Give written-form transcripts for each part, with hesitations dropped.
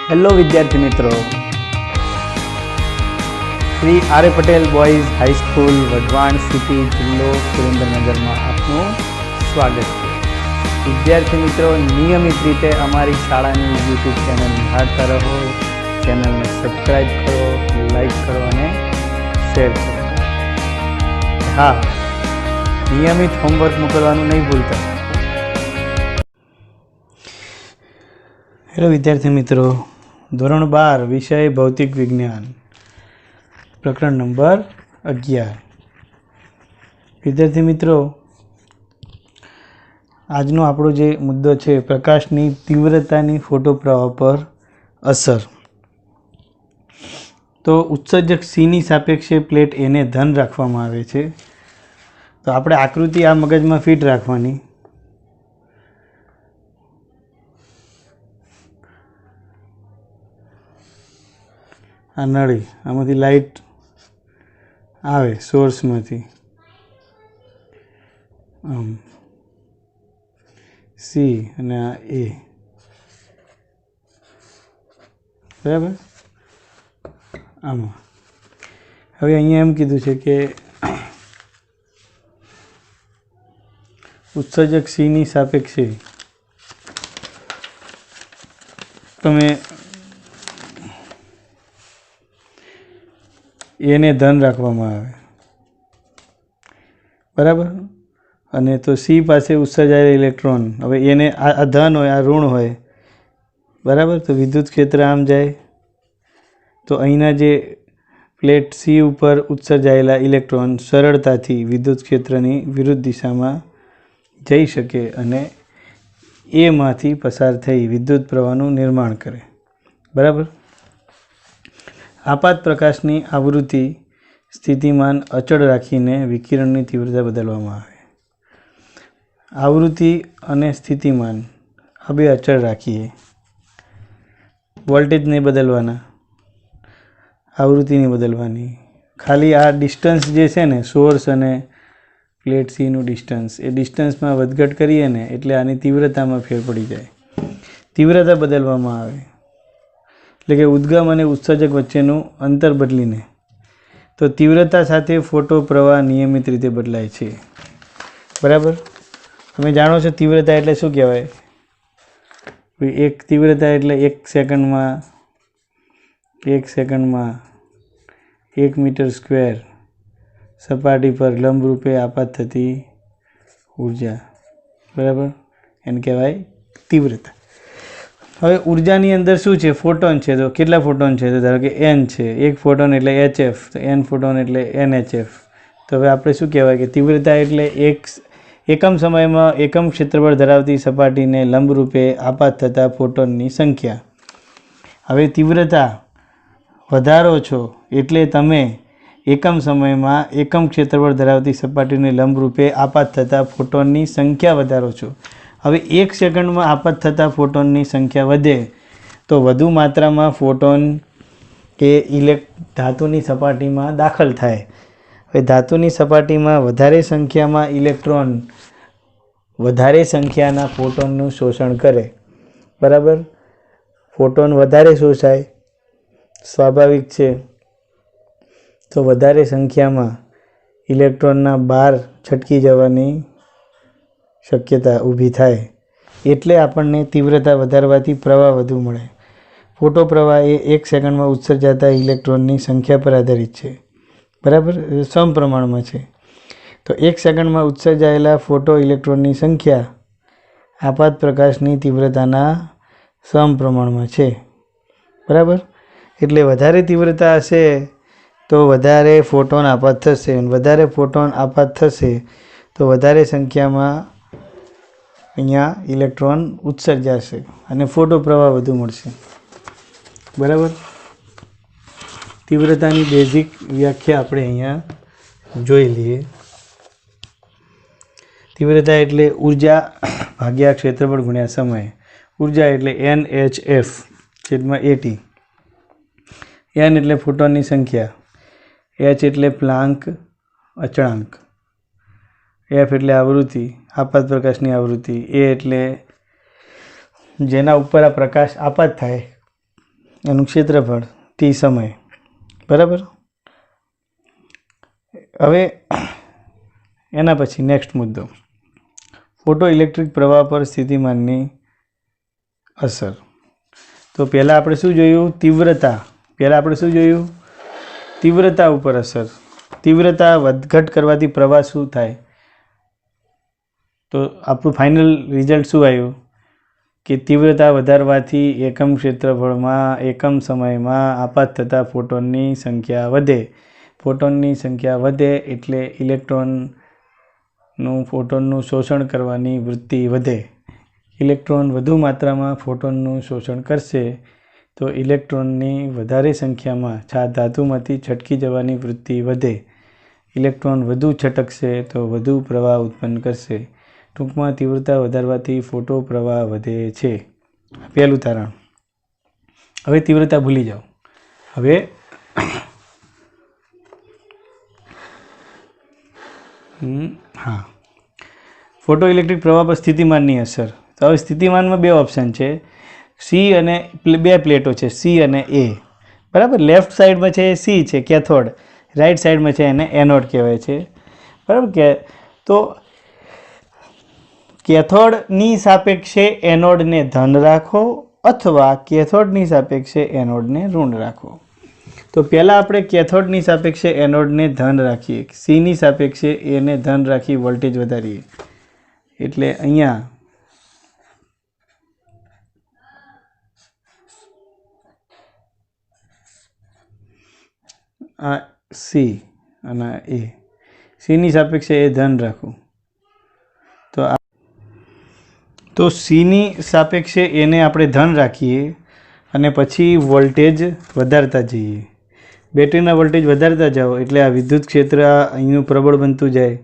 Hello વિદ્યાર્થી મિત્રો, Shri R A Patel boys high school Wadhwan city જિલ્લો સુરેન્દ્રનગરમાં આપનું સ્વાગત છે। વિદ્યાર્થી મિત્રો, નિયમિત રીતે અમારી શાળાની યુટ્યુબ ચેનલ નિહાળતા રહો। ચેનલને સબસ્ક્રાઈબ કરો, લાઈક કરો અને શેર કરો। હા, નિયમિત હોમવર્ક મોકલવાનું નહીં ભૂલતા। હેલો વિદ્યાર્થી મિત્રો, ધોરણ 12 વિષય ભૌતિક વિજ્ઞાન, પ્રકરણ નંબર 11। વિદ્યાર્થી મિત્રો, આજનો આપણો જે મુદ્દો છે પ્રકાશની તીવ્રતાની ફોટો પ્રવાહ પર અસર। તો ઉત્સર્જક સીની સાપેક્ષે પ્લેટ એને ધન રાખવામાં આવે છે। તો આપણે આકૃતિ આ મગજમાં ફિટ રાખવાની। આ નળી, આમાંથી લાઇટ આવે સોર્સમાંથી, આમ સી અને આ એ, બરાબર। આમાં હવે અહીંયા એમ કીધું છે કે ઉત્સર્જક સીની સાપેક્ષે તમે એને ધન રાખવામાં આવે, બરાબર। અને તો સી પાસે ઉત્સર્જાયેલ ઇલેક્ટ્રોન, હવે એને આ ધન હોય, આ ઋણ હોય, બરાબર। તો વિદ્યુત ક્ષેત્ર આમ જાય, તો અહીંના જે પ્લેટ સી ઉપર ઉત્સર્જાયેલા ઇલેક્ટ્રોન સરળતાથી વિદ્યુત ક્ષેત્રની વિરુદ્ધ દિશામાં જઈ શકે અને એમાંથી પસાર થઈ વિદ્યુત પ્રવાહનું નિર્માણ કરે, બરાબર। આપાત પ્રકાશની આવૃત્તિ સ્થિતિમાન અચળ રાખીને વિકિરણની તીવ્રતા બદલવામાં આવે। આવૃત્તિ અને સ્થિતિમાન આ બે અચળ રાખીએ, વોલ્ટેજ નહીં બદલવાના, આવૃત્તિ નહીં બદલવાની, ખાલી આ ડિસ્ટન્સ જે છે ને સોર્સ અને પ્લેટ સીનું ડિસ્ટન્સ, એ ડિસ્ટન્સમાં વધઘટ કરીએ ને એટલે આની તીવ્રતામાં ફેર પડી જાય। તીવ્રતા બદલવામાં આવે એટલે કે ઉદ્ગમ અને ઉત્સર્જક વચ્ચેનું અંતર બદલીને। તો તીવ્રતા સાથે ફોટો પ્રવાહ નિયમિત રીતે બદલાય છે, બરાબર। તમે જાણો છો તીવ્રતા એટલે શું કહેવાય? એક તીવ્રતા એટલે 1 સેકન્ડમાં 1 મીટર સ્ક્વેર સપાટી પર લંબરૂપે આપાત થતી ઉર્જા, બરાબર, એને કહેવાય તીવ્રતા। હવે ઉર્જાની અંદર શું છે? ફોટોન છે। તો કેટલા ફોટોન છે? તો ધારો કે n છે, એક ફોટોન એટલે hf, તો n ફોટોન એટલે nhf। તો હવે આપણે શું કહેવાય કે તીવ્રતા એટલે એકમ સમયમાં એકમ ક્ષેત્રફળ ધરાવતી સપાટીને લંબરૂપે આપાત થતા ફોટોનની સંખ્યા। હવે તીવ્રતા વધારો છો એટલે તમે એકમ સમયમાં એકમ ક્ષેત્રફળ ધરાવતી સપાટીને લંબરૂપે આપાત થતા ફોટોનની સંખ્યા વધારો છો। હવે 1 સેકન્ડમાં આપાત થતા ફોટોનની સંખ્યા વધે તો વધુ માત્રામાં ફોટોન કે ધાતુની સપાટીમાં દાખલ થાય। હવે ધાતુની સપાટીમાં વધારે સંખ્યામાં ઇલેક્ટ્રોન વધારે સંખ્યાના ફોટોનનું શોષણ કરે, બરાબર। ફોટોન વધારે શોષાય, સ્વાભાવિક છે। તો વધારે સંખ્યામાં ઇલેક્ટ્રોનના બહાર છટકી જવાની શક્યતા ઊભી થાય, એટલે આપણને તીવ્રતા વધારવાથી પ્રવાહ વધુ મળે। ફોટો પ્રવાહ એ 1 સેકન્ડમાં ઉત્સર્જાતા ઇલેક્ટ્રોનની સંખ્યા પર આધારિત છે, બરાબર, સમપ્રમાણમાં છે। તો 1 સેકન્ડમાં ઉત્સર્જાયેલા ફોટો ઇલેક્ટ્રોનની સંખ્યા આપાત પ્રકાશની તીવ્રતાના સમપ્રમાણમાં છે, બરાબર। એટલે વધારે તીવ્રતા હશે તો વધારે ફોટોન આપાત થશે, અને વધારે ફોટોન આપાત થશે તો વધારે સંખ્યામાં અહીંયા ઇલેક્ટ્રોન ઉત્સર્જાશે અને ફોટો પ્રવાહ વધુ મળશે, બરાબર। તીવ્રતાની બેઝિક વ્યાખ્યા આપણે અહીંયા જોઈ લઈએ। તીવ્રતા એટલે ઉર્જા ભાગ્યા ક્ષેત્રફળ ગુણ્યા સમય। ઉર્જા એટલે nhf છેદમાં at। n એટલે ફોટોનની સંખ્યા, h એટલે પ્લાન્ક અચળાંક, f એટલે આવૃત્તિ, આપાત પ્રકાશની આવૃત્તિ, a એટલે જેના ઉપર આ પ્રકાશ આપાત થાય એનું ક્ષેત્રફળ ટી સમય, બરાબર. હવે એના પછી નેક્સ્ટ મુદ્દો, ફોટો ઇલેક્ટ્રિક પ્રવાહ પર સ્થિતિમાનની અસર. તો પહેલાં આપણે શું જોયું? તીવ્રતા. પહેલાં આપણે શું જોયું? તીવ્રતા ઉપર અસર. તીવ્રતા વધઘટ કરવાથી પ્રવાહ શું થાય? તો આપણું ફાઇનલ રિઝલ્ટ શું આવ્યું? કે તીવ્રતા વધારવાથી એકમ ક્ષેત્રફળમાં એકમ સમયમાં આપાત થતા ફોટોનની સંખ્યા વધે. ફોટોનની સંખ્યા વધે એટલે ફોટોનનું શોષણ કરવાની વૃત્તિ વધે. ઇલેક્ટ્રોન વધુ માત્રામાં ફોટોનનું શોષણ કરશે તો ઇલેક્ટ્રોનની વધારે સંખ્યામાં ધાતુમાંથી છટકી જવાની વૃત્તિ વધે. ઇલેક્ટ્રોન વધુ છટકશે તો વધુ પ્રવાહ ઉત્પન્ન કરશે. ટૂંકમાં તીવ્રતા વધારવાથી ફોટો પ્રવાહ વધે છે. પહેલું તારણ. હવે તીવ્રતા ભૂલી જાઓ. હવે હા, ફોટો ઇલેક્ટ્રિક પ્રવાહ પર સ્થિતિમાનની અસર. તો હવે સ્થિતિમાનમાં બે ઓપ્શન છે, સી અને બે પ્લેટો છે, સી અને એ, બરાબર. લેફ્ટ સાઈડમાં છે એ સી છે, કેથોડ. રાઈટ સાઈડમાં છે એને એનોડ કહેવાય છે, બરાબર. તો કેથોડની સાપેક્ષે એનોડને ધન રાખો અથવા કેથોડની સાપેક્ષે એનોડને ઋણ રાખો. તો પહેલાં આપણે કેથોડની સાપેક્ષે એનોડને ધન રાખીએ, સીની સાપેક્ષે એને ધન રાખી વોલ્ટેજ વધારીએ. એટલે અહીંયા આ સી અને એ, સીની સાપેક્ષે એ ધન રાખું તો સીની સાપેક્ષે એને આપણે ધન રાખીએ અને પછી વોલ્ટેજ વધારતા જઈએ. બેટરીના વોલ્ટેજ વધારતા જાઓ એટલે આ વિદ્યુત ક્ષેત્ર અહીંનું પ્રબળ બનતું જાય,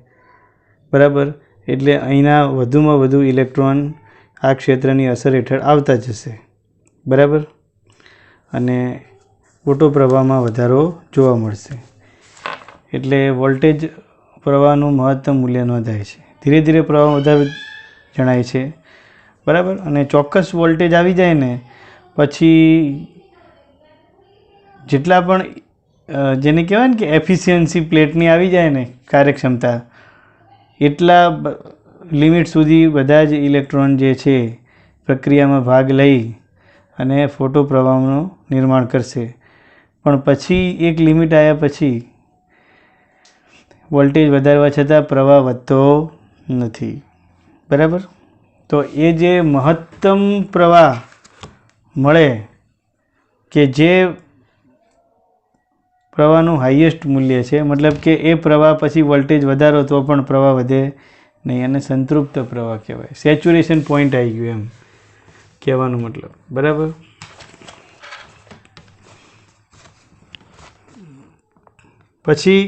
બરાબર. એટલે અહીંના વધુમાં વધુ ઇલેક્ટ્રોન આ ક્ષેત્રની અસર હેઠળ આવતા જશે, બરાબર. અને ફોટો પ્રવાહમાં વધારો જોવા મળશે. એટલે વોલ્ટેજ પ્રવાહનું મહત્તમ મૂલ્ય નોંધાય છે. ધીરે ધીરે પ્રવાહ વધારો જણાય છે, બરાબર. અને ચોક્કસ વોલ્ટેજ આવી જાય ને પછી જેટલા પણ જેને કહેવાય ને કે એફિશિયન્સી પ્લેટની આવી જાય ને કાર્યક્ષમતા, એટલા લિમિટ સુધી બધા જ ઇલેક્ટ્રોન જે છે પ્રક્રિયામાં ભાગ લઈ અને ફોટો પ્રવાહનું નિર્માણ કરશે. પણ પછી એક લિમિટ આવ્યા પછી વોલ્ટેજ વધારવા છતાં પ્રવાહ વધતો નથી, બરાબર. તો એ જે મહત્તમ પ્રવાહ મળે કે જે પ્રવાહનું હાઈએસ્ટ મૂલ્ય છે, મતલબ કે એ પ્રવાહ પછી વોલ્ટેજ વધારો તો પણ પ્રવાહ વધે નહીં, અને સંતૃપ્ત પ્રવાહ કહેવાય. સેચ્યુરેશન પોઈન્ટ આવી ગયું એમ કહેવાનો મતલબ, બરાબર. પછી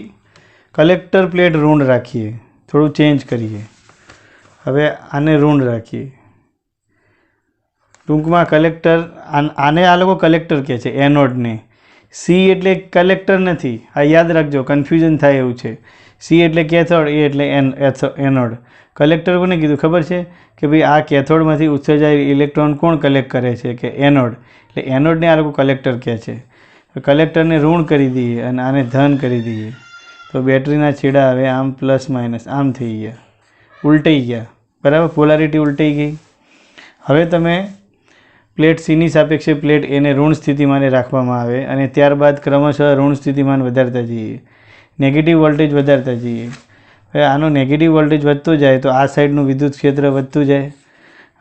કલેક્ટર પ્લેટ ઋણ રાખીએ, થોડું ચેન્જ કરીએ. હવે આને ઋણ રાખીએ. ટૂંકમાં કલેક્ટર, આને આ લોકો કલેક્ટર કહે છે, એનોડને. સી એટલે કલેક્ટર નથી, આ યાદ રાખજો, કન્ફ્યુઝન થાય એવું છે. સી એટલે કેથોડ, એ એટલે એનોડ. કલેક્ટર કોને કીધું ખબર છે? કે ભાઈ આ કેથોડમાંથી ઉત્સર્જાયેલ ઇલેક્ટ્રોન કોણ કલેક્ટ કરે છે? કે એનોડ. એટલે એનોડને આ લોકો કલેક્ટર કહે છે. કલેક્ટરને ઋણ કરી દઈએ અને આને ધન કરી દઈએ તો બેટરીના છેડા હવે આમ પ્લસ માઇનસ આમ થઈ ગયા, ઉલટાઈ ગયા, બરાબર. પોલારિટી ઉલટાઈ ગઈ. હવે તમે પ્લેટ સીની સાપેક્ષે પ્લેટ એને ઋણ સ્થિતિમાને રાખવામાં આવે અને ત્યારબાદ ક્રમશઃ ઋણ સ્થિતિમાન વધારતા જઈએ, નેગેટિવ વોલ્ટેજ વધારતા જઈએ. હવે આનો નેગેટિવ વોલ્ટેજ વધતો જાય તો આ સાઈડનું વિદ્યુત ક્ષેત્ર વધતું જાય,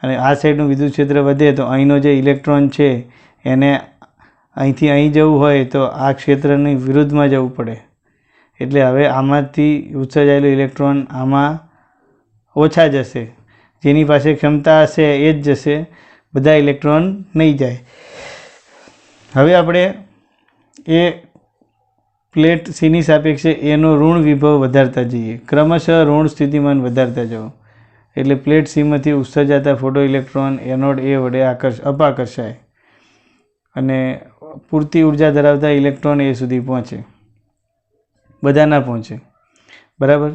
અને આ સાઈડનું વિદ્યુત ક્ષેત્ર વધે તો અહીંનો જે ઇલેક્ટ્રોન છે એને અહીંથી અહીં જવું હોય તો આ ક્ષેત્રની વિરુદ્ધમાં જવું પડે. એટલે હવે આમાંથી ઉત્સર્જાયેલો ઇલેક્ટ્રોન આમાં ઓછા જશે, જેની પાસે ક્ષમતા હશે એ જ જશે, બધા ઇલેક્ટ્રોન નહીં જાય. હવે આપણે એ પ્લેટ સીની સાપેક્ષે એનો ઋણ વિભવ વધારતા જઈએ, ક્રમશઃ ઋણ સ્થિતિમાન વધારતા જાઓ. એટલે પ્લેટ સીમાંથી ઉત્સર્જાતા ફોટો ઇલેક્ટ્રોન એનોડ એ વડે અપાકર્ષાય અને પૂરતી ઉર્જા ધરાવતા ઇલેક્ટ્રોન એ સુધી પહોંચે, બધા ના પહોંચે, બરાબર.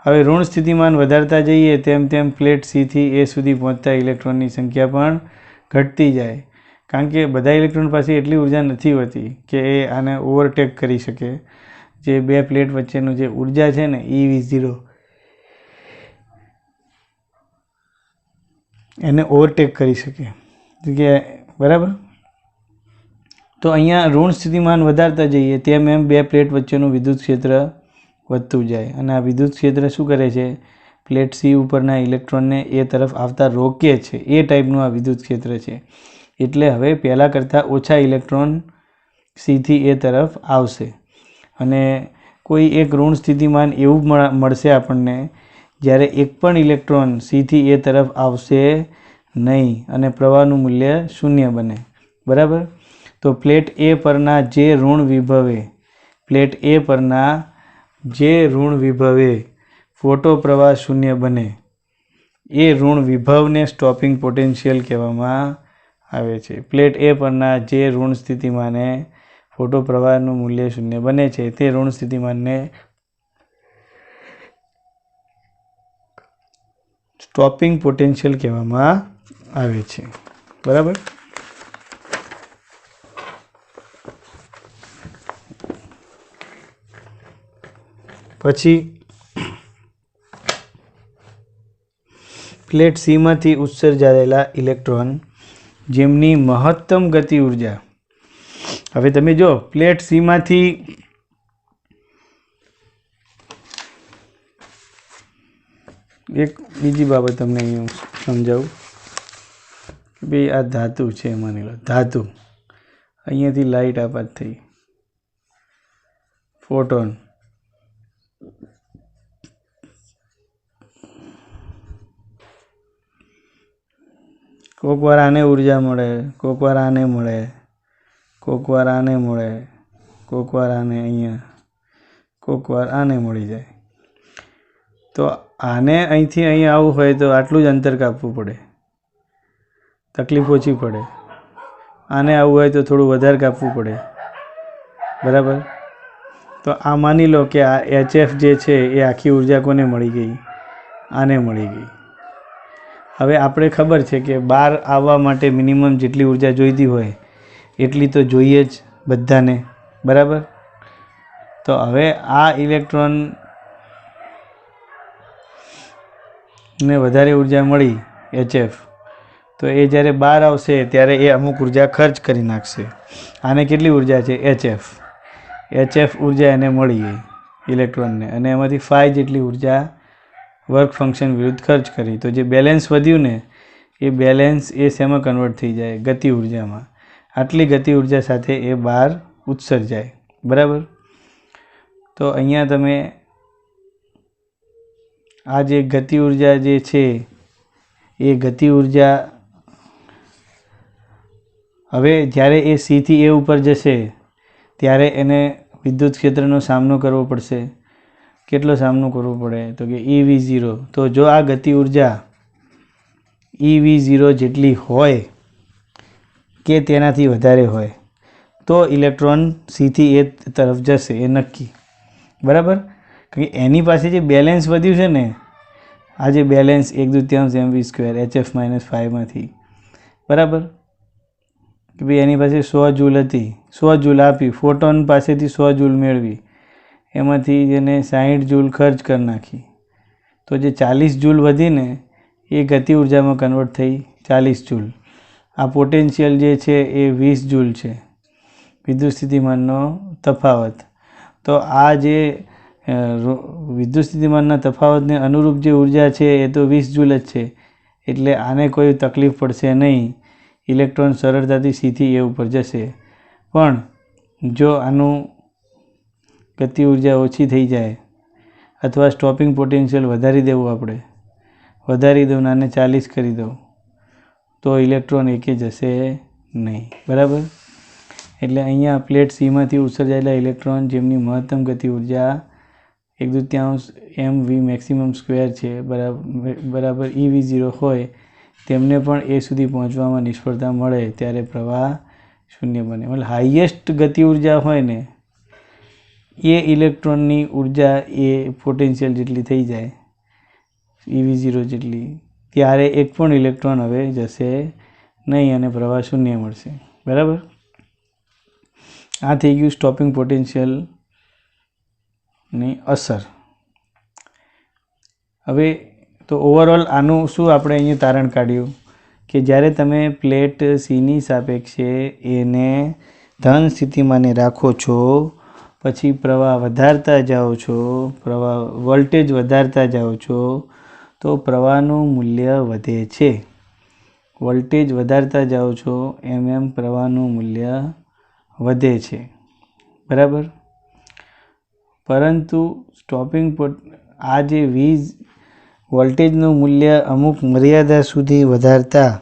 હવે ઋણ સ્થિતિમાન વધારતા જઈએ તેમ તેમ પ્લેટ સીથી એ સુધી પહોંચતા ઇલેક્ટ્રોનની સંખ્યા પણ ઘટતી જાય, કારણ કે બધા ઇલેક્ટ્રોન પાસે એટલી ઉર્જા નથી હોતી કે એ આને ઓવરટેક કરી શકે. જે બે પ્લેટ વચ્ચેનું જે ઉર્જા છે ને EV0 એને ઓવરટેક કરી શકે કે બરાબર. તો અહીંયા ઋણ સ્થિતિમાન વધારતા જઈએ તેમ એમ બે પ્લેટ વચ્ચેનું વિદ્યુત ક્ષેત્ર વધતું જાય અને આ વિદ્યુત ક્ષેત્ર શું કરે છે, પ્લેટ સી ઉપરના ઇલેક્ટ્રોનને એ તરફ આવતા રોકે છે. એ ટાઈપનું આ વિદ્યુત ક્ષેત્ર છે. એટલે હવે પહેલાં કરતાં ઓછા ઇલેક્ટ્રોન સીથી એ તરફ આવશે અને કોઈ એક ઋણ સ્થિતિમાન એવું મળશે આપણને જ્યારે એક પણ ઇલેક્ટ્રોન સીથી એ તરફ આવશે નહીં અને પ્રવાહનું મૂલ્ય શૂન્ય બને. બરાબર. તો પ્લેટ એ પરના જે ઋણ વિભવે ફોટો પ્રવાહ શૂન્ય બને એ ઋણ વિભવને સ્ટોપિંગ પોટેન્શિયલ કહેવામાં આવે છે. પ્લેટ એ પરના જે ઋણ સ્થિતિમાને ફોટો પ્રવાહનું મૂલ્ય શૂન્ય બને છે તે ઋણ સ્થિતિમાનને સ્ટોપિંગ પોટેન્શિયલ કહેવામાં આવે છે. બરાબર. પછી પ્લેટ સીમાંથી ઉત્સર્જાયેલા ઇલેક્ટ્રોન જેમની મહત્તમ ગતિ ઉર્જા. હવે તમે જો પ્લેટ સીમાંથી એક બીજી બાબત તમને અહીં સમજાવું કે ભાઈ આ ધાતુ છે, માની લો ધાતુ, અહીંયાથી લાઇટ આપાત થઈ, ફોટોન, કોક વાર આને ઉર્જા મળે, કોક વાર આને મળે, કોક વાર આને મળે, કોક વાર આને અહીંયા, કોક વાર આને મળી જાય. તો આને અહીંથી અહીં આવવું હોય તો આટલું જ અંતર કાપવું પડે, તકલીફ ઓછી પડે. આને આવવું હોય તો થોડું વધારે કાપવું પડે. બરાબર. તો આ માની લો કે આ HF જે છે એ આખી ઉર્જા કોને મળી ગઈ, આને મળી ગઈ. હવે આપણે ખબર છે કે બહાર આવવા માટે મિનિમમ જેટલી ઉર્જા જોઈતી હોય એટલી તો જોઈએ જ બધાને. બરાબર. તો હવે આ ઇલેક્ટ્રોન ને વધારે ઉર્જા મળી HF, તો એ જ્યારે બહાર આવશે ત્યારે એ અમુક ઉર્જા ખર્ચ કરી નાખશે. આને કેટલી ઉર્જા છે, HF ઉર્જા એને મળી ગઈ ઇલેક્ટ્રોનને અને એમાંથી ફાઈ જેટલી ઉર્જા વર્ક ફંક્શન વિરુદ્ધ ખર્ચ કરી. તો જે બેલેન્સ વધ્યું ને એ બેલેન્સ એ શેમાં કન્વર્ટ થઈ જાય, ગતિ ઉર્જામાં. આટલી ગતિ ઉર્જા સાથે એ બહાર ઉત્સર્જાય. બરાબર. તો અહીંયા તમે આ જે ગતિ ઉર્જા જે છે એ ગતિ ઉર્જા હવે જ્યારે એ સીથી એ ઉપર જશે ત્યારે એને વિદ્યુત ક્ષેત્રનો સામનો કરવો પડશે. કેટલો સામનો કરવો પડે તો કે EV0. તો જો આ ગતિ ઉર્જા EV0 જેટલી હોય કે તેનાથી વધારે હોય તો ઇલેક્ટ્રોન સીથી એ તરફ જશે, એ નક્કી. બરાબર. કારણ કે એની પાસે જે બેલેન્સ વધ્યું છે ને, આ જે બેલેન્સ 1/2 mv² HF-5માંથી, બરાબર, કે ભાઈ એની પાસે 100 જૂલ હતી, 100 જૂલ આપી, ફોટોન પાસેથી 100 જૂલ મેળવી, એમાંથી જેને 60 જૂલ ખર્ચ કરી નાખી, તો જે 40 જૂલ વધીને એ ગતિ ઉર્જામાં કન્વર્ટ થઈ 40 જૂલ. આ પોટેન્શિયલ જે છે એ 20 જૂલ છે, વિદ્યુત સ્થિતિમાનનો તફાવત. તો આ જે વિદ્યુત સ્થિતિમાનના તફાવતને અનુરૂપ જે ઉર્જા છે એ તો 20 જૂલ જ છે. એટલે આને કોઈ તકલીફ પડશે નહીં, ઇલેક્ટ્રોન સરળતાથી સીથી એ ઉપર જશે. પણ જો આનું ગતિ ઉર્જા ઓછી થઈ જાય અથવા સ્ટોપિંગ પોટેન્શિયલ વધારી દેવું, આપણે વધારી દઉં, આને 40 કરી દઉં, તો ઇલેક્ટ્રોન એકે જશે નહીં. બરાબર. એટલે અહીંયા પ્લેટ સીમાંથી ઉત્સર્જાયેલા ઇલેક્ટ્રોન જેમની મહત્તમ ગતિ ઉર્જા 1/2 mv મેક્સિમમ સ્ક્વેર છે, બરાબર EV0 હોય, તેમને પણ એ સુધી પહોંચવામાં નિષ્ફળતા મળે ત્યારે પ્રવાહ શૂન્ય બને. મતલબ હાઈએસ્ટ ગતિ ઉર્જા હોય ને એ ઇલેક્ટ્રોનની ઉર્જા એ પોટેન્શિયલ જેટલી થઈ જાય, EV0 જેટલી, ત્યારે એક પણ ઇલેક્ટ્રોન હવે જશે નહીં અને પ્રવાહ શૂન્ય મળશે. બરાબર. આ થઈ ગયું સ્ટોપિંગ પોટેન્શિયલની અસર. હવે તો ઓવરઓલ આનું શું આપણે અહીંયા તારણ કાઢ્યું કે જ્યારે તમે પ્લેટ સીની સાપેક્ષે એને ધન સ્થિતિમાને રાખો છો, પછી પ્રવાહ વધારતા જાઓ છો, વોલ્ટેજ વધારતા જાઓ છો, તો પ્રવાહનું મૂલ્ય વધે છે. વોલ્ટેજ વધારતા જાઓ છો એમ પ્રવાહનું મૂલ્ય વધે છે. બરાબર. પરંતુ આ જે વીજ વોલ્ટેજનું મૂલ્ય અમુક મર્યાદા સુધી વધારતા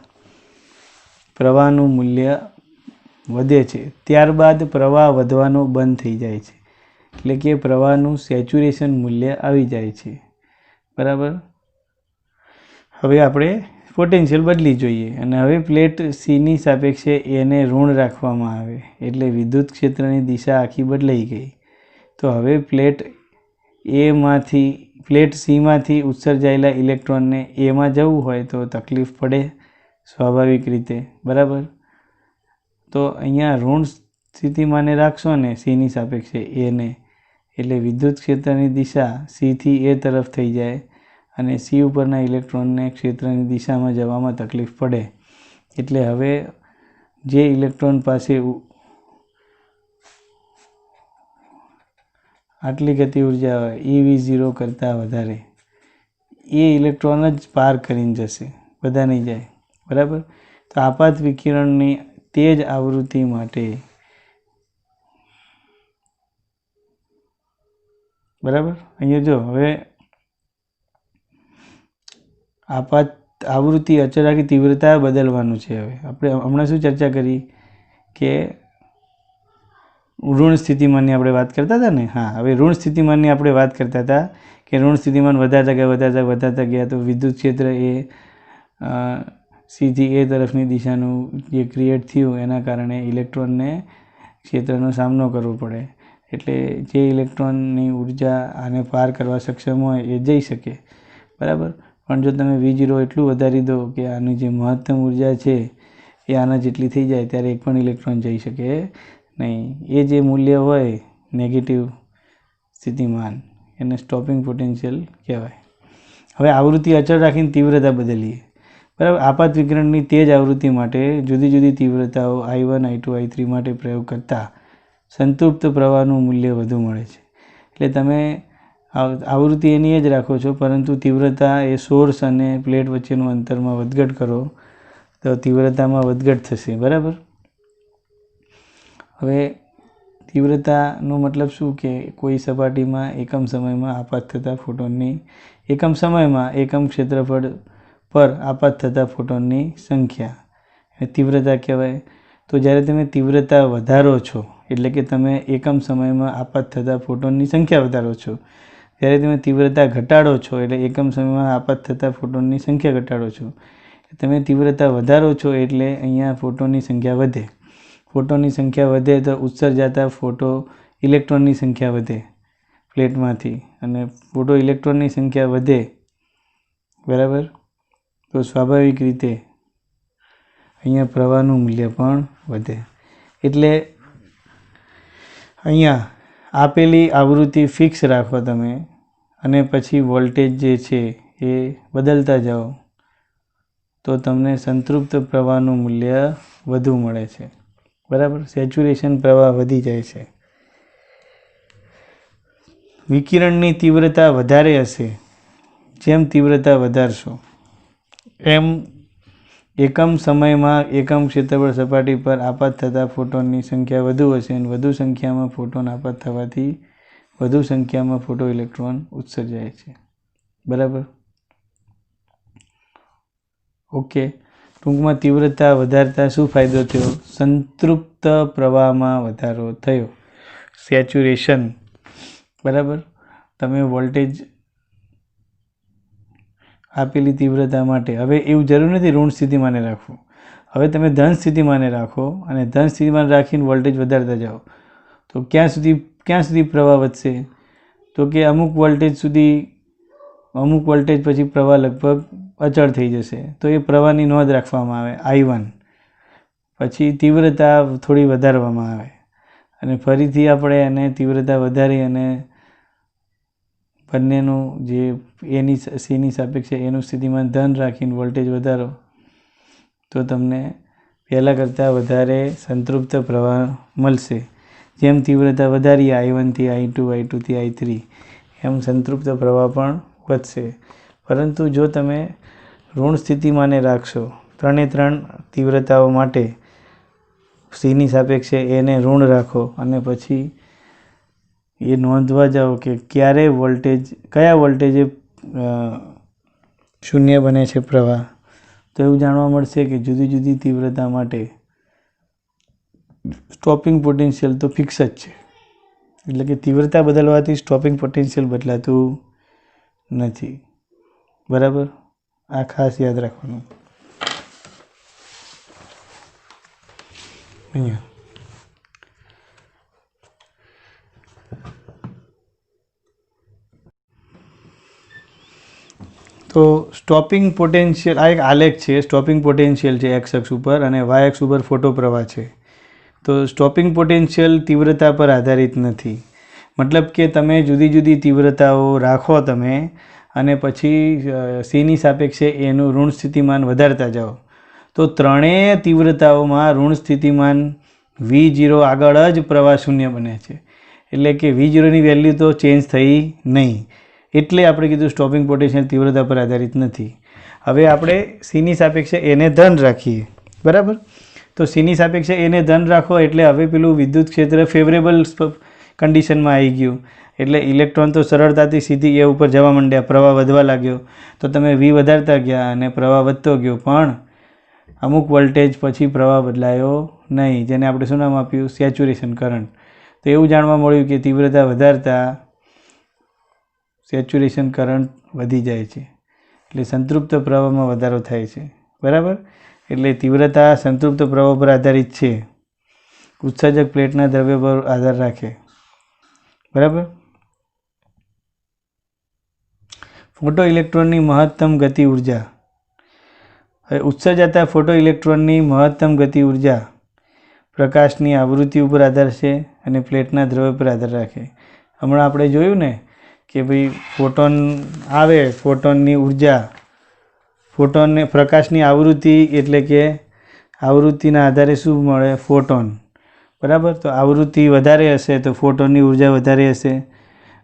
પ્રવાહનું મૂલ્ય વધે છે. ત્યારબાદ પ્રવાહ વધવાનો બંધ થઈ જાય છે, એટલે કે પ્રવાહનું સેચ્યુરેશન મૂલ્ય આવી જાય છે. બરાબર. હવે આપણે પોટેન્શિયલ બદલી જોઈએ અને હવે પ્લેટ સીની સાપેક્ષે એને ઋણ રાખવામાં આવે એટલે વિદ્યુત ક્ષેત્રની દિશા આખી બદલાઈ ગઈ. તો હવે પ્લેટ સીમાંથી ઉત્સર્જાયેલા ઇલેક્ટ્રોનને એમાં જવું હોય તો તકલીફ પડે સ્વાભાવિક રીતે. બરાબર. તો અહીંયા ઋણ સ્થિતિમાને રાખશો ને સીની સાપેક્ષે એને, એટલે વિદ્યુત ક્ષેત્રની દિશા સીથી એ તરફ થઈ જાય અને સી ઉપરના ઇલેક્ટ્રોનને ક્ષેત્રની દિશામાં જવામાં તકલીફ પડે. એટલે હવે જે ઇલેક્ટ્રોન પાસે આટલી ગતિ ઉર્જા હોય EV0 કરતાં વધારે, એ ઇલેક્ટ્રોન જ પાર કરીને જશે, બધા નહીં જાય. બરાબર. તો આપાત વિકિરણની તેજ આવૃત્તિ માટે બરાબર. અહીંયા જો હવે આપાત આવૃત્તિ અચળ રાખી તીવ્રતા બદલવાનું છે. હવે આપણે હમણાં શું ચર્ચા કરી કે ઋણ સ્થિતિમાનની આપણે વાત કરતા હતા ને. હા, હવે ઋણ સ્થિતિમાનની આપણે વાત કરતા હતા કે ઋણ સ્થિતિમાન વધારતા ગયા તો વિદ્યુત ક્ષેત્ર એ સીથી એ તરફની દિશાનું જે ક્રિએટ થયું એના કારણે ઇલેક્ટ્રોનને ક્ષેત્રનો સામનો કરવો પડે. એટલે જે ઇલેક્ટ્રોનની ઉર્જા આને પાર કરવા સક્ષમ હોય એ જઈ શકે. બરાબર. પણ જો તમે V0 એટલું વધારી દો કે આની જે મહત્તમ ઉર્જા છે એ આના જેટલી થઈ જાય ત્યારે એક પણ ઇલેક્ટ્રોન જઈ શકે નહીં. એ જે મૂલ્ય હોય નેગેટિવ સ્થિતિમાન એને સ્ટોપિંગ પોટેન્શિયલ કહેવાય. હવે આવૃત્તિ અચળ રાખીને તીવ્રતા બદલીએ. બરાબર. આપાત વિકિરણની તેજ આવૃત્તિ માટે જુદી જુદી તીવ્રતાઓ I1, I2, I3 માટે પ્રયોગ કરતાં સંતૃપ્ત પ્રવાહનું મૂલ્ય વધુ મળે છે. એટલે તમે આવૃત્તિ એની જ રાખો છો, પરંતુ તીવ્રતા એ સોર્સ અને પ્લેટ વચ્ચેનું અંતરમાં વધઘટ કરો તો તીવ્રતામાં વધઘટ થશે. બરાબર. હવે તીવ્રતાનો મતલબ શું કે કોઈ સપાટીમાં એકમ સમયમાં આપાત થતા ફોટોનની એકમ ક્ષેત્રફળ પર આપાત થતા ફોટોનની સંખ્યા એ તીવ્રતા કહેવાય. તો જ્યારે તમે તીવ્રતા વધારો છો એટલે કે તમે એકમ સમયમાં આપાત થતા ફોટોનની સંખ્યા વધારો છો, જ્યારે તમે તીવ્રતા ઘટાડો છો એટલે એકમ સમયમાં આપાત થતા ફોટોનની સંખ્યા ઘટાડો છો. તમે તીવ્રતા વધારો છો એટલે અહીંયા ફોટોનની સંખ્યા વધે. ફોટોનની સંખ્યા વધે તો ઉત્સર્જાતા ઇલેક્ટ્રોનની સંખ્યા વધે પ્લેટમાંથી, અને ઇલેક્ટ્રોનની સંખ્યા વધે. બરાબર. તો સ્વાભાવિક રીતે અહીંયા પ્રવાહનું મૂલ્ય પણ વધે. એટલે અહીંયા આપેલી આવૃત્તિ ફિક્સ રાખો તમે અને પછી વોલ્ટેજ જે છે એ બદલતા જાઓ તો તમને સંતૃપ્ત પ્રવાહનું મૂલ્ય વધુ મળે છે. બરાબર. સેચ્યુરેશન પ્રવાહ વધી જાય છે. વિકિરણની તીવ્રતા વધારે હશે, જેમ તીવ્રતા વધારશો એમ એકમ સમયમાં એકમ ક્ષેત્રફળ સપાટી પર આપાત થતા ફોટોનની સંખ્યા વધુ હશે અને વધુ સંખ્યામાં ફોટોન આપાત થવાથી વધુ સંખ્યામાં ફોટો ઇલેક્ટ્રોન ઉત્સર્જાય છે. બરાબર. ઓકે. ટૂંકમાં તીવ્રતા વધારતા શું ફાયદો થયો? સંતૃપ્ત પ્રવાહમાં વધારો થયો, સેચ્યુરેશન. બરાબર. તમે વોલ્ટેજ આપેલી તીવ્રતા માટે હવે એવું જરૂર નથી ઋણ સ્થિતિમાને રાખવું. હવે તમે ધન સ્થિતિમાને રાખો અને ધન સ્થિતિમાન રાખીને વોલ્ટેજ વધારતા જાઓ તો ક્યાં સુધી પ્રવાહ વધશે? તો કે અમુક વોલ્ટેજ પછી પ્રવાહ લગભગ અચળ થઈ જશે. તો એ પ્રવાહની નોંધ રાખવામાં આવે I1. પછી તીવ્રતા થોડી વધારવામાં આવે અને ફરીથી આપણે એને તીવ્રતા વધારી અને બંનેનું જે એની સીની સાપેક્ષે એનું સ્થિતિમાન ધન રાખીને વોલ્ટેજ વધારો તો તમને પહેલાં કરતાં વધારે સંતૃપ્ત પ્રવાહ મળશે. જેમ તીવ્રતા વધારીએ I1 થી I2, I2 થી I3 એમ સંતૃપ્ત પ્રવાહ પણ વધશે. પરંતુ જો તમે ઋણ સ્થિતિમાને રાખશો 3 તીવ્રતાઓ માટે સીની સાપેક્ષે એને ઋણ રાખો અને પછી એ નોંધવા જાઓ કે કયા વોલ્ટેજે શૂન્ય બને છે પ્રવાહ, તો એવું જાણવા મળશે કે જુદી જુદી તીવ્રતા માટે સ્ટોપિંગ પોટેન્શિયલ તો ફિક્સ જ છે. એટલે કે તીવ્રતા બદલવાથી સ્ટોપિંગ પોટેન્શિયલ બદલાતું નથી. બરાબર, આ ખાસ યાદ રાખવાનું. અહીંયા તો સ્ટોપિંગ પોટેન્શિયલ, આ એક આલેખ છે. સ્ટોપિંગ પોટેન્શિયલ છે એક્સ અક્ષ ઉપર અને વાય અક્ષ ઉપર ફોટો પ્રવાહ છે. તો સ્ટોપિંગ પોટેન્શિયલ તીવ્રતા પર આધારિત નથી. મતલબ કે તમે જુદી જુદી તીવ્રતાઓ રાખો તમે અને પછી સીની સાપેક્ષે એનું ઋણ સ્થિતિમાન વધારતા જાઓ તો ત્રણેય તીવ્રતાઓમાં ઋણ સ્થિતિમાન V0 આગળ જ પ્રવાહ શૂન્ય બને છે. એટલે કે V0ની વેલ્યુ તો ચેન્જ થઈ નહીં. એટલે આપણે કીધું સ્ટોપિંગ પોટેન્શિયલ તીવ્રતા પર આધારિત નથી. હવે આપણે સીની સાપેક્ષે એને ધન રાખીએ. બરાબર, તો સીની સાપેક્ષે એને ધન રાખો એટલે હવે પેલું વિદ્યુત ક્ષેત્ર ફેવરેબલ કન્ડિશનમાં આવી ગયું. એટલે ઇલેક્ટ્રોન તો સરળતાથી સીધી એ ઉપર જવા માંડ્યા, પ્રવાહ વધવા લાગ્યો. તો તમે V વધારતા ગયા અને પ્રવાહ વધતો ગયો, પણ અમુક વોલ્ટેજ પછી પ્રવાહ બદલાયો નહીં, જેને આપણે શું નામ આપ્યું? Saturation current. તો એવું જાણવા મળ્યું કે તીવ્રતા વધારતા સેચ્યુરેશન કરંટ વધી જાય છે, એટલે સંતૃપ્ત પ્રવાહમાં વધારો થાય છે. બરાબર, એટલે તીવ્રતા સંતૃપ્ત પ્રવાહ પર આધારિત છે, ઉત્સર્જક પ્લેટના દ્રવ્ય પર આધાર રાખે. બરાબર. ફોટો ઇલેક્ટ્રોનની મહત્તમ ગતિ ઉર્જા. હવે ઉત્સર્જાતા ફોટો ઇલેક્ટ્રોનની મહત્તમ ગતિ ઉર્જા પ્રકાશની આવૃત્તિ ઉપર આધાર છે અને પ્લેટના દ્રવ્ય પર આધાર રાખે. હમણાં આપણે જોયું ને કે ભાઈ ફોટોન આવે, ફોટોનની ઉર્જા, ફોટોનને પ્રકાશની આવૃત્તિ એટલે કે આવૃત્તિના આધારે શું મળે? ફોટોન. બરાબર, તો આવૃત્તિ વધારે હશે તો ફોટોનની ઉર્જા વધારે હશે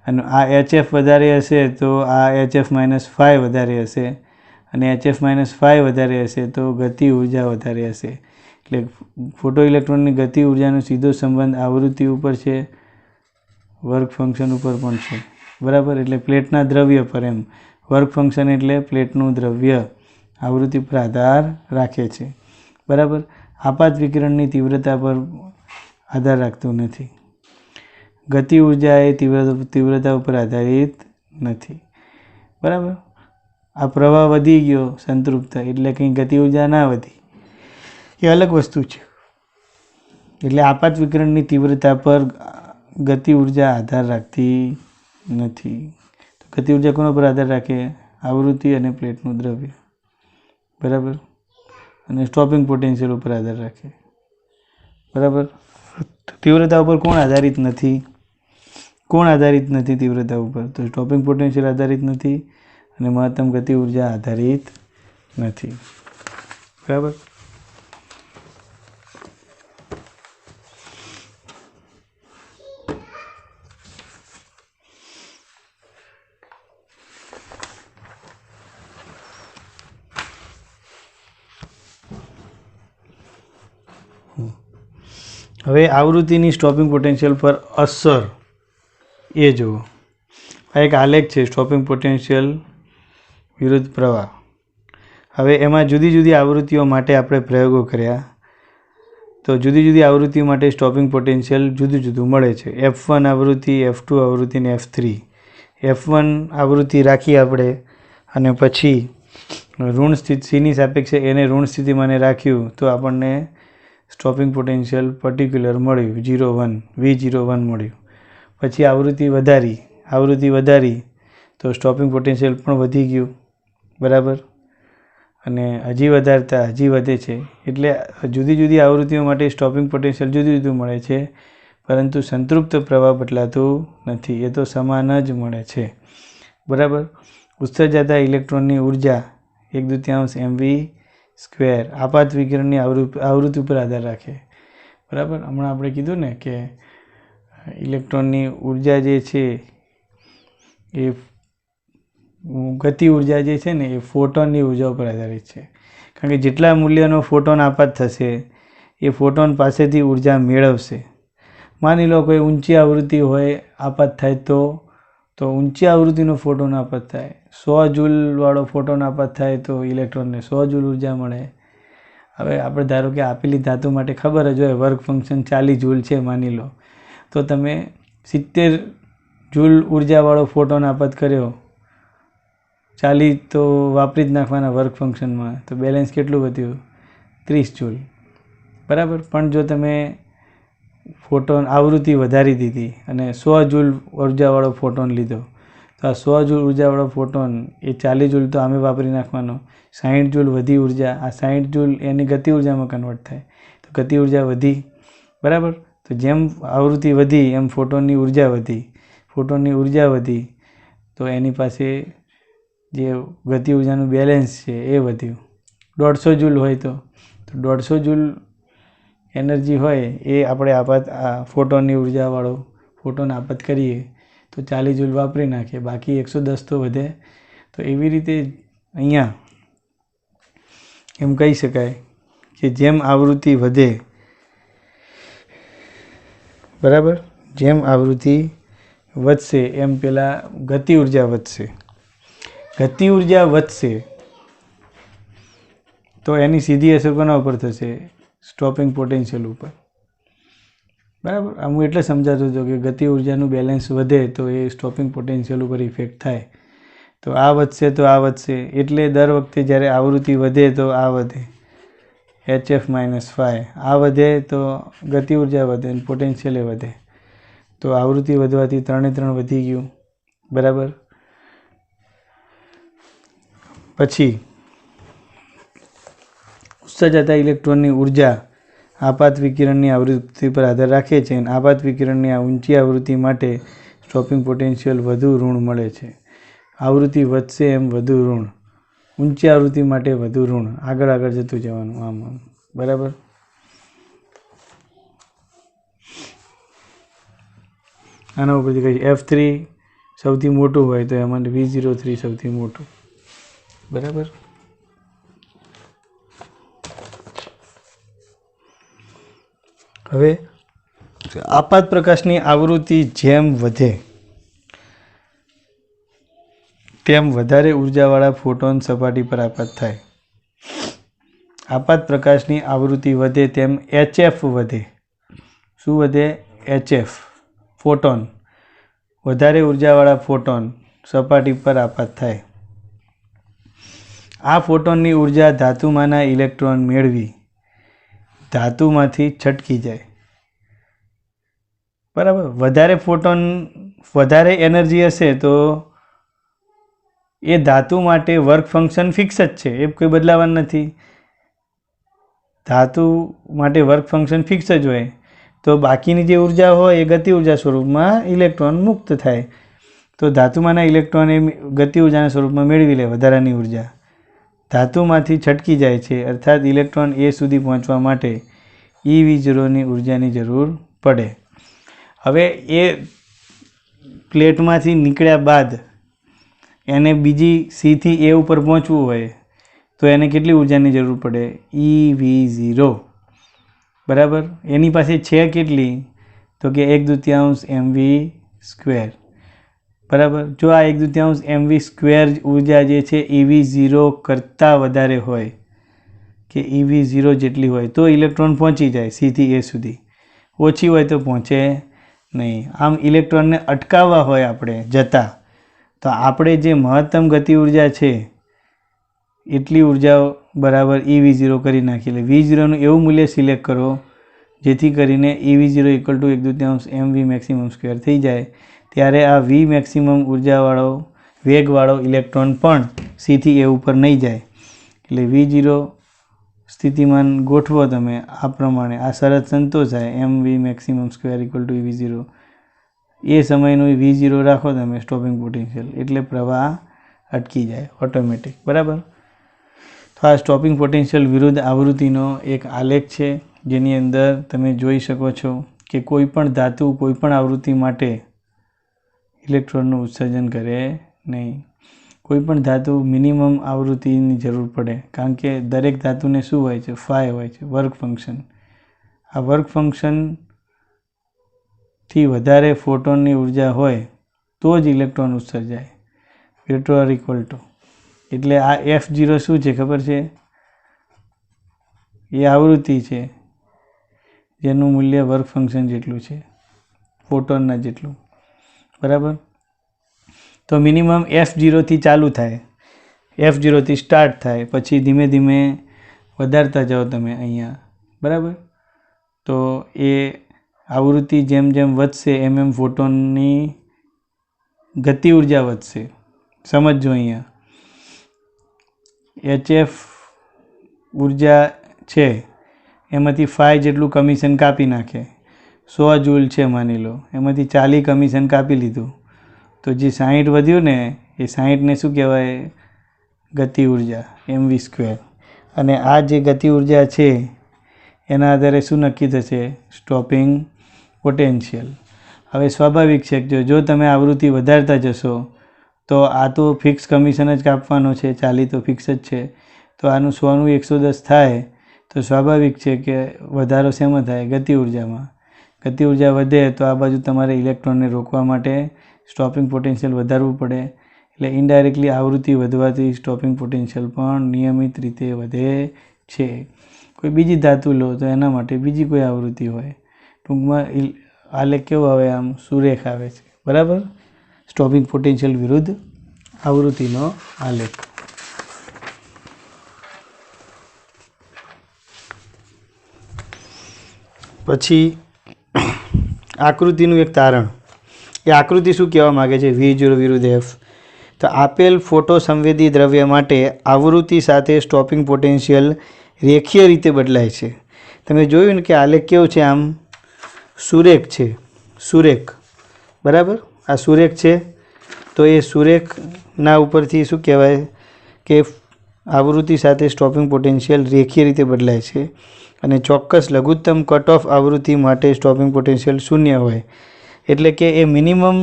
અને આ HF વધારે હશે તો આ HF-5 વધારે હશે અને HF-5 વધારે હશે તો ગતિ ઉર્જા વધારે હશે. એટલે ફોટો ઇલેક્ટ્રોનની ગતિ ઉર્જાનો સીધો સંબંધ આવૃત્તિ ઉપર છે, વર્ક ફંક્શન ઉપર પણ છે. બરાબર, એટલે પ્લેટના દ્રવ્ય પર, એમ વર્ક ફંક્શન એટલે પ્લેટનું દ્રવ્ય આવૃત્તિ પર આધાર રાખે છે. બરાબર, આપાત વિકિરણની તીવ્રતા પર આધાર રાખતું નથી. ગતિ ઉર્જા એ તીવ્રતા ઉપર આધારિત નથી. બરાબર, આ પ્રવાહ વધી ગયો સંતૃપ્ત એટલે કંઈ ગતિ ઉર્જા ના વધી, એ અલગ વસ્તુ છે. એટલે આપાત વિકિરણની તીવ્રતા પર ગતિ ઉર્જા આધાર રાખતી નથી. તો ગતિ ઉર્જા કોના પર આધાર રાખે? આવૃત્તિ અને પ્લેટનું દ્રવ્ય. બરાબર, અને સ્ટોપિંગ પોટેન્શિયલ ઉપર આધાર રાખે. બરાબર, તીવ્રતા ઉપર કોણ આધારિત નથી? કોણ આધારિત નથી તીવ્રતા ઉપર? તો સ્ટોપિંગ પોટેન્શિયલ આધારિત નથી અને મહત્તમ ગતિ ઉર્જા આધારિત નથી. બરાબર, હવે આવૃત્તિની સ્ટોપિંગ પોટેન્શિયલ પર અસર એ જુઓ. આ એક આલેખ છે, સ્ટોપિંગ પોટેન્શિયલ વિરુદ્ધ પ્રવાહ. હવે એમાં જુદી જુદી આવૃત્તિઓ માટે આપણે પ્રયોગો કર્યા. તો જુદી જુદી આવૃત્તિઓ માટે સ્ટોપિંગ પોટેન્શિયલ જુદું જુદું મળે છે. F1 આવૃત્તિ, F2 આવૃત્તિ અને F3. F1 આવૃત્તિ રાખી આપણે અને પછી ઋણ સીની સાપેક્ષે એને ઋણ સ્થિતિમાને રાખ્યું તો આપણને સ્ટોપિંગ પોટેન્શિયલ પર્ટિક્યુલર મળ્યું V01 મળ્યું. પછી આવૃત્તિ વધારી તો સ્ટોપિંગ પોટેન્શિયલ પણ વધી ગયું. બરાબર, અને હજી વધારતા હજી વધે છે. એટલે જુદી જુદી આવૃત્તિઓ માટે સ્ટોપિંગ પોટેન્શિયલ જુદું જુદું મળે છે, પરંતુ સંતૃપ્ત પ્રવાહ બદલાતું નથી, એ તો સમાન જ મળે છે. બરાબર. ઉત્સર્જાતા ઇલેક્ટ્રોનની ઉર્જા 1/2 mv². આપાત વિકિરણની આવૃત્તિ ઉપર આધાર રાખે. બરાબર. હમણાં આપણે કીધું ને કે ઇલેક્ટ્રોનની ઉર્જા જે છે એ ગતિ ઉર્જા જે છે ને એ ફોટોનની ઉર્જા ઉપર આધારિત છે. કારણ કે જેટલા મૂલ્યનો ફોટોન આપાત થશે એ ફોટોન પાસેથી ઉર્જા મેળવશે. માની લો કોઈ ઊંચી આવૃત્તિ હોય, આપાત થાય તો ઊંચી આવૃત્તિનો ફોટોન આપાત થાય. 100 જૂલવાળો ફોટોન આપાત થાય તો ઇલેક્ટ્રોનને 100 જૂલ ઉર્જા મળે. હવે આપણે ધારો કે આપેલી ધાતુ માટે ખબર જ હોય વર્ક ફંક્શન 40 જૂલ છે માની લો, તો તમે 70 જૂલ ઉર્જાવાળો ફોટોન આપાત કર્યો, 40 તો વાપરી જ નાખવાના વર્ક ફંક્શનમાં, તો બેલેન્સ કેટલું વધ્યું? 30 જૂલ. બરાબર. પણ જો તમે ફોટોન આવૃત્તિ વધારી દીધી અને 100 જૂલ ઉર્જાવાળો ફોટોન લીધો, તો આ 100 જૂલ ઉર્જાવાળો ફોટોન એ 40 જૂલ તો આમે વાપરી નાખવાનો. 60 જૂલ વધી ઉર્જા, આ 60 જૂલ એની ગતિ ઉર્જામાં કન્વર્ટ થાય, તો ગતિ ઉર્જા વધી. બરાબર. તો જેમ આવૃત્તિ વધી એમ ફોટોનની ઉર્જા વધી. ફોટોનની ઉર્જા વધી તો એની પાસે જે ગતિ ઉર્જાનું બેલેન્સ છે એ વધ્યું. 150 જૂલ હોય તો 150 જૂલ એનર્જી હોય એ આપણે ફોટોનની ઉર્જાવાળો ફોટોન આપાત કરીએ તો 40 જૂલ વાપરી નાખીએ, બાકી 110 તો વધે. તો એવી રીતે અહીંયા એમ કહી શકાય કે જેમ આવૃત્તિ વધે, બરાબર, જેમ આવૃત્તિ વધશે એમ પહેલાં ગતિ ઉર્જા વધશે. ગતિ ઉર્જા વધશે તો એની સીધી અસર કોના ઉપર થશે? સ્ટોપિંગ પોટેન્શિયલ ઉપર. બરાબર. હું એટલે સમજાતો હતો કે ગતિ ઉર્જાનું બેલેન્સ વધે તો એ સ્ટોપિંગ પોટેન્શિયલ ઉપર ઇફેક્ટ થાય. તો આ વધશે તો આ વધશે, એટલે દર વખતે જ્યારે આવૃત્તિ વધે તો આ વધે, HF -5. આ વધે તો ગતિ ઉર્જા વધે અને પોટેન્શિયલ વધે. તો આવૃત્તિ વધવાથી 3 વધી ગયું. બરાબર. પછી ઉત્સર્જાતા ઇલેક્ટ્રોનની ઉર્જા આપાત વિકિરણની આવૃત્તિ પર આધાર રાખે છે, અને આપાત વિકિરણની આ ઊંચી આવૃત્તિ માટે સ્ટોપિંગ પોટેન્શિયલ વધુ ઋણ મળે છે. આવૃત્તિ વધશે એમ વધુ ઋણ, ઊંચી આવૃત્તિ માટે વધુ ઋણ, આગળ જતું જવાનું આમ. બરાબર. આના ઉપરથી કહીએ F3 સૌથી મોટું હોય તો એમાં V03 સૌથી મોટું. બરાબર. હવે આપાત પ્રકાશની આવૃત્તિ જેમ વધે તેમ વધારે ઉર્જાવાળા ફોટોન સપાટી પર આપાત થાય. આપાત પ્રકાશની આવૃત્તિ વધે તેમ HF વધે. શું વધે? HF, photon. વધારે ઉર્જાવાળા ફોટોન સપાટી પર આપાત થાય. આ ફોટોનની ઉર્જા ધાતુમાંના ઇલેક્ટ્રોન મેળવી ધાતુમાંથી છટકી જાય. બરાબર. વધારે એનર્જી હશે તો એ ધાતુ માટે વર્ક ફંક્શન ફિક્સ જ છે, એ કોઈ બદલાવાનું નથી. ધાતુ માટે વર્ક ફંક્શન ફિક્સ જ હોય તો બાકીની જે ઉર્જા હોય એ ગતિ ઉર્જા સ્વરૂપમાં ઇલેક્ટ્રોન મુક્ત થાય. તો ધાતુમાંના ઇલેક્ટ્રોન એ ગતિ ઉર્જાના સ્વરૂપમાં મેળવી લે વધારાની ઉર્જા. ધાતુમાંથી છટકી જાય છે, અર્થાત ઇલેક્ટ્રોન એ સુધી પહોંચવા માટે eV0ની ઉર્જાની જરૂર પડે. હવે એ પ્લેટમાંથી નીકળ્યા બાદ એને બીજી C થી A ઉપર પહોંચવું હોય તો એને કેટલી ઉર્જાની જરૂર પડે? eV0. બરાબર. એની પાસે છે કેટલી? તો કે 1/2 mv². બરાબર. જો આ 1/2 mv² ઉર્જા જે છે eV0 કરતાં વધારે હોય કે eV0 જેટલી હોય તો ઇલેક્ટ્રોન પહોંચી જાય C થી A સુધી. ઓછી હોય તો પહોંચે નહીં. આમ ઇલેક્ટ્રોનને અટકાવવા હોય આપણે જતા, તો આપણે જે મહત્તમ ગતિ ઉર્જા છે એટલી ઉર્જા બરાબર eV0 કરી નાખી. એટલે V0નું એવું મૂલ્ય સિલેક્ટ કરો જેથી કરીને eV0 = 1/2 mv_2 થઈ જાય. ત્યારે આ V મેક્સિમમ ઉર્જાવાળો વેગવાળો ઇલેક્ટ્રોન પણ C થી A ઉપર નહીં જાય. એટલે V0 સ્થિતિમાન ગોઠવો તમે આ પ્રમાણે, આ શરત સંતોષ થાય mv maximum square equal to V0, એ સમયનું V0 રાખો તમે સ્ટોપિંગ પોટેન્શિયલ, એટલે પ્રવાહ અટકી જાય ઓટોમેટિક. બરાબર. તો આ સ્ટોપિંગ પોટેન્શિયલ વિરુદ્ધ આવૃત્તિનો એક આલેખ છે, જેની અંદર તમે જોઈ શકો છો કે કોઈ પણ ધાતુ કોઈ પણ આવૃત્તિ માટે ઇલેક્ટ્રોનનું ઉત્સર્જન કરે નહીં. કોઈ પણ ધાતુ મિનિમમ આવૃત્તિની જરૂર પડે, કારણ કે દરેક ધાતુને શું હોય છે? ફાઈ હોય છે, વર્ક ફંક્શન. આ વર્ક ફંક્શનથી વધારે ફોટોનની ઉર્જા હોય તો જ ઇલેક્ટ્રોન ઉત્સર્જાય. વેક્ટર ઇક્વલ ટુ, એટલે આ F0 શું છે ખબર છે? એ આવૃત્તિ છે જેનું મૂલ્ય વર્ક ફંક્શન જેટલું છે, ફોટોનના જેટલું. બરાબર. તો મિનિમમ F0 થી ચાલુ થાય, F0 થી સ્ટાર્ટ થાય, પછી ધીમે ધીમે વધારતા જાઓ તમે અહીંયા. બરાબર. તો એ આવૃત્તિ જેમ જેમ વધશે એમ એમ ફોટોનની ગતિ ઉર્જા વધશે. સમજો અહીંયા HF ઉર્જા છે એમાંથી 5 જેટલું કમિશન કાપી નાખે, 100 જૂલ છે માની લો, એમાંથી 40 કમિશન કાપી લીધું, તો જે 60 વધ્યું ને એ 60ને શું કહેવાય? ગતિ ઉર્જા mv². અને આ જે ગતિ ઉર્જા છે એના આધારે શું નક્કી થશે? Stopping potential. હવે સ્વાભાવિક છે કે જો તમે આવૃત્તિ વધારતા જશો તો આ તો ફિક્સ કમિશન જ કાપવાનો છે, 40 તો ફિક્સ જ છે, તો આનું 100નું 110 થાય તો સ્વાભાવિક છે કે વધારો શેમાં થાય? ગતિ ઉર્જામાં. ગતિ ઉર્જા વધે તો આ બાજુ તમારે ઇલેક્ટ્રોનને રોકવા માટે સ્ટોપિંગ પોટેન્શિયલ વધારવું પડે, એટલે ઇનડાયરેક્ટલી આવૃત્તિ વધવાથી સ્ટોપિંગ પોટેન્શિયલ પણ નિયમિત રીતે વધે છે. કોઈ બીજી ધાતુ લો તો એના માટે બીજી કોઈ આવૃત્તિ હોય. ટૂંકમાં આલેખ કેવો આવે? આમ સુરેખ આવે છે. બરાબર. સ્ટોપિંગ પોટેન્શિયલ વિરુદ્ધ આવૃત્તિનો આલેખ. પછી આકૃતિનું એક તારણ. એ આકૃતિ શું કહેવા માગે છે? V0 વિરુદ્ધ F. તો આપેલ ફોટો સંવેદી દ્રવ્ય માટે આવૃત્તિ સાથે સ્ટોપિંગ પોટેન્શિયલ રેખીય રીતે બદલાય છે. તમે જોયું ને કે આલેખ કેવો છે? આમ સુરેખ છે, સુરેખ. બરાબર. આ સુરેખ છે, તો એ સુરેખના ઉપરથી શું કહેવાય કે આવૃત્તિ સાથે સ્ટોપિંગ પોટેન્શિયલ રેખીય રીતે બદલાય છે, અને ચોક્કસ લઘુત્તમ કટ ઓફ આવૃત્તિ માટે સ્ટોપિંગ પોટેન્શિયલ 0 હોય. એટલે કે એ મિનિમમ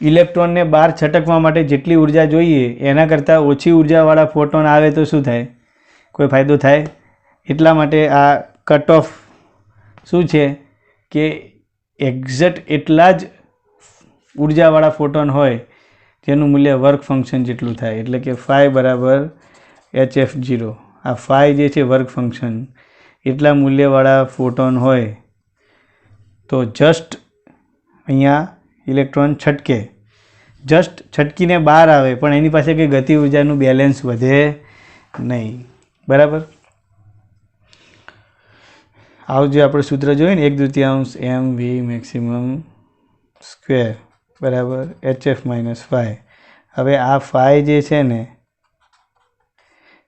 ઇલેક્ટ્રોનને બહાર છટકવા માટે જેટલી ઉર્જા જોઈએ એના કરતાં ઓછી ઉર્જાવાળા ફોટોન આવે તો શું થાય? કોઈ ફાયદો થાય? એટલા માટે આ કટ ઓફ શું છે કે એક્ઝેક્ટ એટલા જ ઉર્જાવાળા ફોટોન હોય જેનું મૂલ્ય વર્ક ફંક્શન જેટલું થાય, એટલે કે ફાઈ બરાબર HF0. આ ફાઈ જે છે વર્ક ફંક્શન, એટલા મૂલ્યવાળા ફોટોન હોય તો જસ્ટ અહીંયા ઇલેક્ટ્રોન છટકે, જસ્ટ છટકીને બહાર આવે, પણ એની પાસે કંઈ ગતિ ઉર્જાનું બેલેન્સ વધે નહીં. બરાબર. આવું જે આપણે સૂત્ર જોયું ને 1/2 mv મેક્સિમમ સ્ક્વેર બરાબર HF - ફાઈ. હવે આ ફાઈ જે છે ને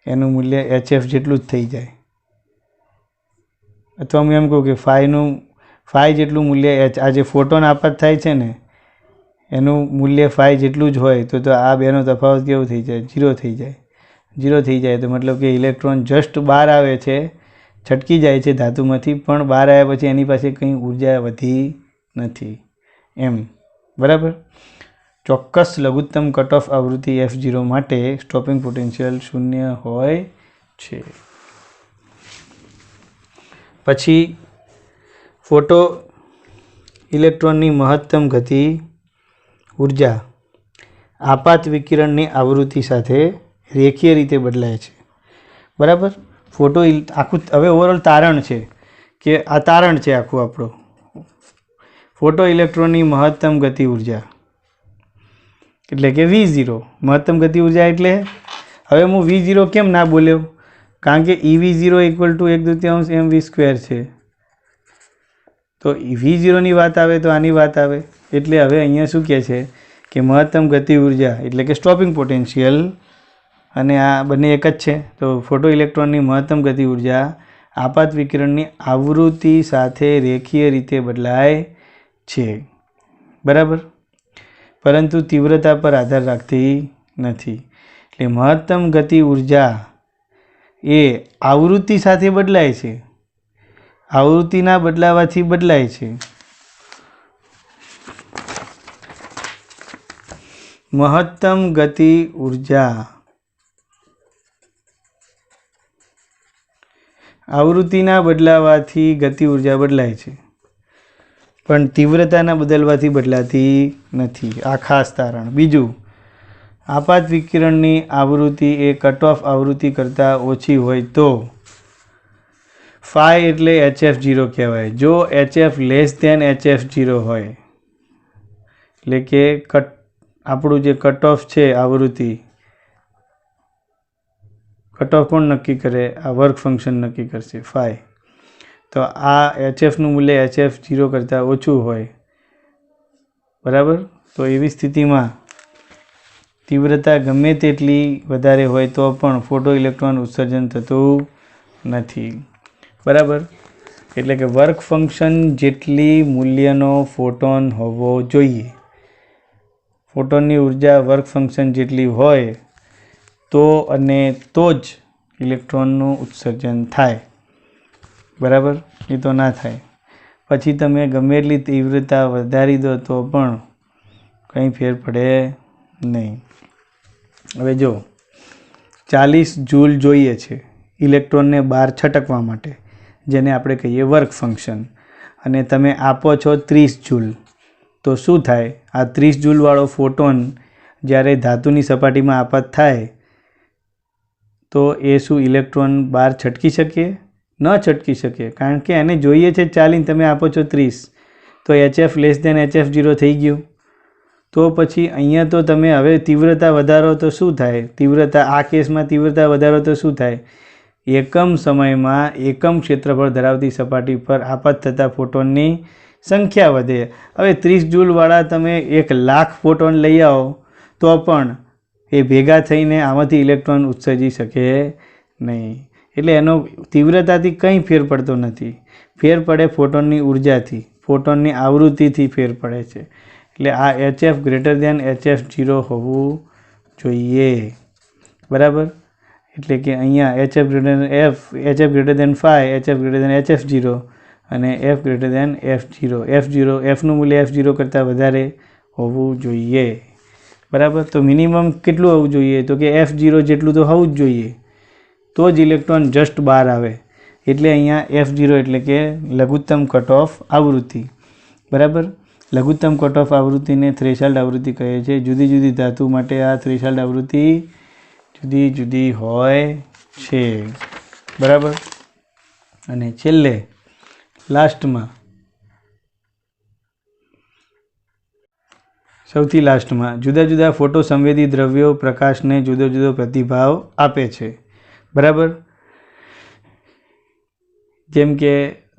એનું મૂલ્ય HF જેટલું જ થઈ જાય, અથવા હું એમ કહું કે ફાઈ જેટલું મૂલ્ય આ જે ફોટોન આપાત થાય છે ને એનું મૂલ્ય ફાઈ જેટલું જ હોય તો આ બેનો તફાવત કેવો થઈ જાય? 0 થઈ જાય. 0 થઈ જાય તો મતલબ કે ઇલેક્ટ્રોન જસ્ટ બહાર આવે છે, છટકી જાય છે ધાતુમાંથી, પણ બહાર આવ્યા પછી એની પાસે કંઈ ઉર્જા વધી નથી એમ. બરાબર. ચોક્કસ લઘુત્તમ કટ ઓફ આવૃત્તિ F0 માટે સ્ટોપિંગ પોટેન્શિયલ 0 હોય છે. પછી ફોટો ઇલેક્ટ્રોનની મહત્તમ ગતિ ઉર્જા આપાત વિકિરણની આવૃત્તિ સાથે રેખીય રીતે બદલાય છે. બરાબર. ફોટો આખું હવે ઓવરઓલ તારણ છે કે આ તારણ છે આખું આપણું. ફોટો ઇલેક્ટ્રોનની મહત્તમ ગતિ ઉર્જા એટલે કે V0. મહત્તમ ગતિ ઉર્જા એટલે હવે હું V0 કેમ ના બોલ્યો? કારણ કે EV0 = 1/2 mv² છે. તો V0ની વાત આવે તો આની વાત આવે, એટલે હવે અહીંયા શું કહે છે કે મહત્તમ ગતિ ઉર્જા એટલે કે સ્ટોપિંગ પોટેન્શિયલ અને આ બંને એક જ છે. તો ફોટો ઇલેક્ટ્રોનની મહત્તમ ગતિ ઉર્જા આપાત વિકિરણની આવૃત્તિ સાથે રેખીય રીતે બદલાય છે, બરાબર, પરંતુ તીવ્રતા પર આધાર રાખતી નથી. એટલે મહત્તમ ગતિ ઉર્જા એ આવૃત્તિ સાથે બદલાય છે, આવૃત્તિના બદલાવાથી બદલાય છે. મહત્તમ ગતિ ઉર્જા આવૃત્તિના બદલાવાથી ગતિ ઉર્જા બદલાય છે, પણ તીવ્રતાના બદલવાથી બદલાતી નથી. આ ખાસ તારણ. બીજું, આપાત વિકિરણની આવૃત્તિ એ કટ ઓફ આવૃત્તિ કરતાં ઓછી હોય તો ફાઈ એટલે HF0 કહેવાય. જો HF લેસ ધેન HF0 હોય, એટલે કે આપણું જે કટ ઓફ છે આવૃત્તિ, કટ ઓફ કોણ નક્કી કરે? આ વર્ક ફંક્શન નક્કી કરશે, ફાઈ. તો આ HFનું મૂલ્ય HF0 કરતાં ઓછું હોય, બરાબર. તો એવી સ્થિતિમાં તીવ્રતા ગમે તેટલી વધારે હોય તો પણ ફોટો ઇલેક્ટ્રોન ઉત્સર્જન થતું નથી, બરાબર. એટલે કે વર્ક ફંક્શન જેટલી મૂલ્યનો ફોટોન હોવો જોઈએ, ફોટોનની ઉર્જા વર્ક ફંક્શન જેટલી હોય તો જ ઇલેક્ટ્રોનનું ઉત્સર્જન થાય, બરાબર. એ તો ના થાય. પછી તમે ગમે એટલી તીવ્રતા વધારી દો તો પણ કંઈ ફેર પડે નહીં. હવે જો 40 જૂલ જોઈએ છે ઇલેક્ટ્રોનને બહાર છટકવા માટે, જેને આપણે કહીએ વર્ક ફંક્શન, અને તમે આપો છો 30 જૂલ, તો શું થાય? આ 30 જૂલવાળો ફોટોન જ્યારે ધાતુની સપાટીમાં આપાત થાય તો એ શું ઇલેક્ટ્રોન બહાર છટકી શકે? ન છટકી શકે, કારણ કે એને જોઈએ છે 40, તમે આપો છો 30, તો HF લેસ ધેન HF0 થઈ ગયું. તો પછી અહીંયા તો તમે હવે તીવ્રતા વધારો તો શું થાય? તીવ્રતા, આ કેસમાં તીવ્રતા વધારો તો શું થાય? એકમ સમયમાં એકમ ક્ષેત્રફળ ધરાવતી સપાટી પર આપાત થતા ફોટોનની સંખ્યા વધે. હવે 30 જૂલવાળા તમે 1,00,000 ફોટોન લઈ આવો તો પણ એ ભેગા થઈને આમાંથી ઇલેક્ટ્રોન ઉત્સર્જી શકે નહીં. એટલે એનો તીવ્રતાથી કંઈ ફેર પડતો નથી. ફેર પડે ફોટોનની ઉર્જાથી, ફોટોનની આવૃત્તિથી ફેર પડે છે. એટલે આ HF ગ્રેટર ધેન HF0 હોવું જોઈએ, બરાબર. એટલે કે અહીંયા HF greater than 5, HF greater than HF0 અને F ગ્રેટર ધેન F0. Fનું મૂલ્ય F0 કરતાં વધારે હોવું જોઈએ, બરાબર. તો મિનિમમ કેટલું હોવું જોઈએ? તો કે F0 જેટલું તો હોવું જ જોઈએ, તો જ ઇલેક્ટ્રોન જસ્ટ બહાર આવે. એટલે અહીંયા F0 એટલે કે લઘુત્તમ કટ ઓફ આવૃત્તિ, બરાબર. લઘુત્તમ કટ ઓફ આવૃત્તિને થ્રેશોલ્ડ આવૃત્તિ કહે છે. જુદી જુદી ધાતુ માટે આ થ્રેશોલ્ડ આવૃત્તિ જુદી જુદી હોય છે, બરાબર. અને છેલ્લે સૌથી લાસ્ટમાં જુદા જુદા ફોટો સંવેદી દ્રવ્યો પ્રકાશને જુદો જુદો પ્રતિભાવ આપે છે, બરાબર. જેમ કે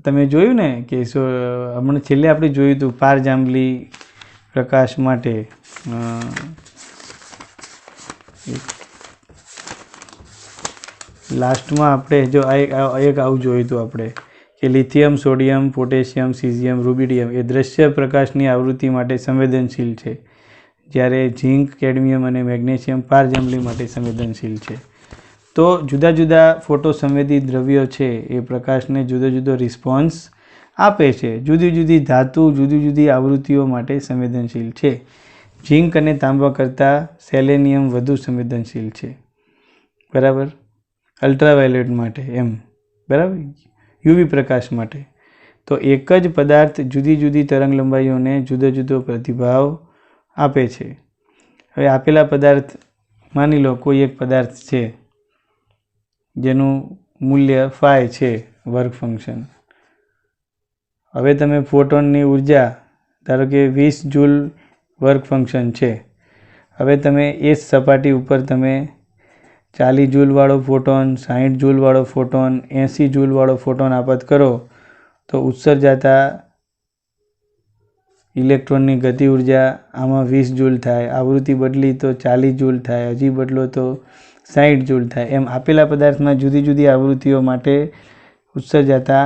તમે જોયું ને કે હમણાં છેલ્લે આપણે જોયું હતું પારજાંબલી પ્રકાશ માટે લાસ્ટમાં આપણે જો એક આવું જોયું હતું આપણે કે lithium, sodium, potassium, caesium, rubidium એ દ્રશ્ય પ્રકાશની આવૃત્તિ માટે સંવેદનશીલ છે, જ્યારે ઝિંક, કેડમિયમ અને મેગ્નેશિયમ પારજાંબલી માટે સંવેદનશીલ છે. તો જુદા જુદા ફોટો સંવેદી દ્રવ્યો છે એ પ્રકાશને જુદો જુદો રિસ્પોન્સ આપે છે. જુદી જુદી ધાતુ જુદી જુદી આવૃત્તિઓ માટે સંવેદનશીલ છે. ઝિંક અને તાંબા કરતાં સેલેનિયમ વધુ સંવેદનશીલ છે, બરાબર. અલ્ટ્રાવાયોલેટ માટે એમ, બરાબર, યુવી પ્રકાશ માટે. તો એક જ પદાર્થ જુદી જુદી તરંગ લંબાઈઓને જુદો જુદો પ્રતિભાવ આપે છે. હવે આપેલા પદાર્થ, માની લો કોઈ એક પદાર્થ છે જેનું મૂલ્ય ફાઈ છે, વર્ક ફંક્શન. હવે તમે ફોટોનની ઉર્જા ધારો કે 20 જૂલ વર્ક ફંક્શન છે. હવે તમે એ જ સપાટી ઉપર તમે 40 જૂલવાળો ફોટોન, 60 જૂલવાળો ફોટોન, 80 જૂલવાળો ફોટોન આપાત કરો તો ઉત્સર્જાતા ઇલેક્ટ્રોનની ગતિ ઉર્જા આમાં 20 જૂલ થાય. આવૃત્તિ બદલી તો 40 જૂલ થાય. હજી બદલો તો 60 જૂલ થાય. એમ આપેલા પદાર્થમાં જુદી જુદી આવૃત્તિઓ માટે ઉત્સર્જાતા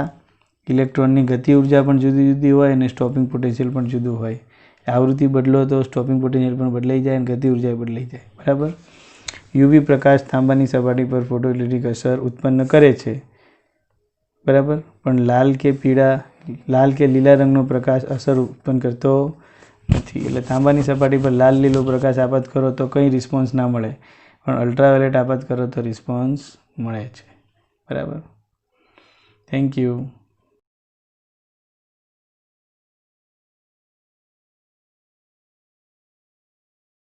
ઇલેક્ટ્રોનની ગતિ ઉર્જા પણ જુદી જુદી હોય અને સ્ટોપિંગ પોટેન્શિયલ પણ જુદું હોય. આવૃત્તિ બદલો તો સ્ટોપિંગ પોટેન્શિયલ પણ બદલાઈ જાય અને ગતિ ઉર્જા બદલાઈ જાય. બરાબર. યુવી પ્રકાશ તાંબાની સપાટી પર ફોટોઇલેક્ટ્રિક અસર ઉત્પન્ન કરે છે. બરાબર. પણ લાલ કે લીલા રંગનો પ્રકાશ અસર ઉત્પન્ન કરતો નથી. એટલે તાંબાની સપાટી પર લાલ લીલો પ્રકાશ આપાત કરો તો કંઈ રિસ્પોન્સ ના મળે, પણ અલ્ટ્રાવાયોલેટ આપાત કરો તો રિસ્પોન્સ મળે છે. બરાબર. Thank you.